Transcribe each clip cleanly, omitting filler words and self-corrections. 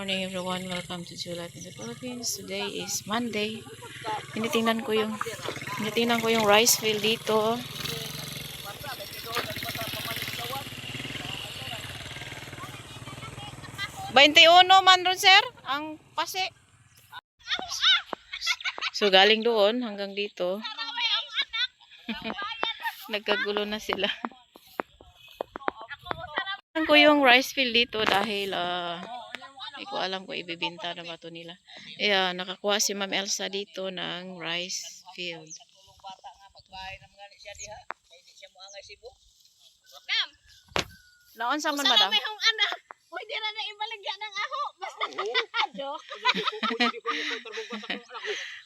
Morning everyone, welcome to Juliet in the Philippines. Today is Monday. Tinitingnan ko yung rice field dito. Baintiuno man ron sir, ang pasi. So galing doon hanggang dito. Nagkagulo na sila. Tingnan ko yung rice field dito dahil hindi ko alam kung ibibinta na ba ito nila. Nakakuha si Ma'am Elsa dito ng rice field. Laon sa man madam? Pwede na na ibaligya ng aho. Basta joke.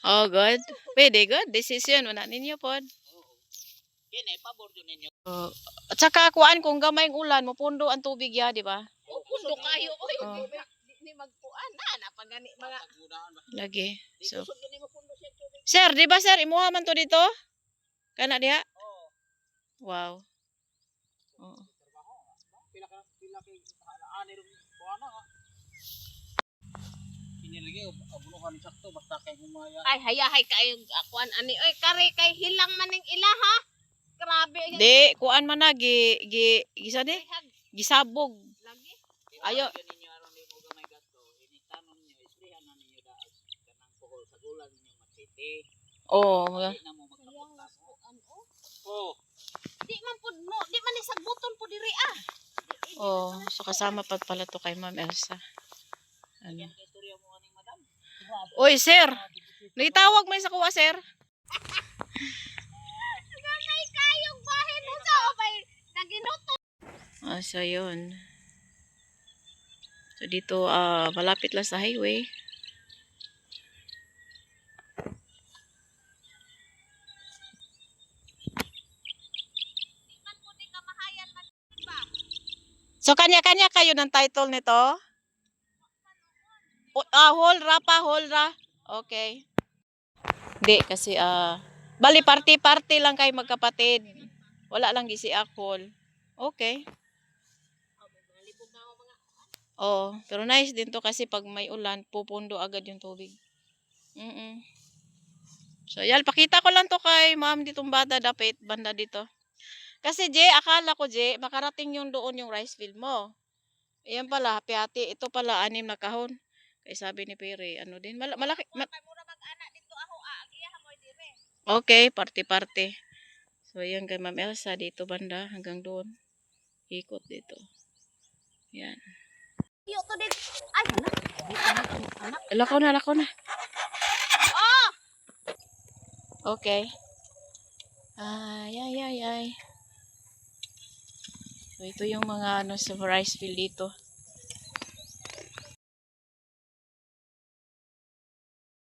Oh, good. Pwede, good. Decision. Wala ninyo po. Kini, pabor yun ninyo. At saka kuan kung gamay ang ulan, mapundo ang tubig ya, di ba? Pundo kayo. Di magpuan. Napagani mga. Lagi. So, sir, di ba sir, imuha man to dito? Kana diha? Wow. Oo. Ay, hayahay kayo akuan ani. Oy, kare kay hilang maning ila ha. Grabe. Di, kuan man na, gisa di? Gisabog. Lagi. Ayo. Oh, Di man pud mo, di man isagbuton po diri ah. oh, so kasama pa pala to kay Ma'am Elsa. Ano? Oy, sir. Nitawag mo sa kuha, sir. Ganay kayong bahin mo sa obay naginuto. So yun. So dito malapit lang sa highway. So kanya-kanya kayo ng title nito? Holra pa, holra. Okay. Hindi kasi bali party-party lang kayo magkapatid. Wala lang gisi akol. Okay. Oh, pero nice din to kasi pag may ulan, pupundo agad yung tubig. So, yan, pakita ko lang to kay ma'am ditong bata dapit banda dito. Kasi akala ko makarating yung doon yung rice field mo. Ayan pala, happy-hati. Ito pala, 6 na kahon. Kaya sabi ni Pere, ano din, malaki. Okay, party-party. So, ayan kay Ma'am Elsa dito banda hanggang doon. Ikot dito. Yan. Ay, Lakaw na. Oh! Okay. Ay. So, ito yung mga sa rice field dito.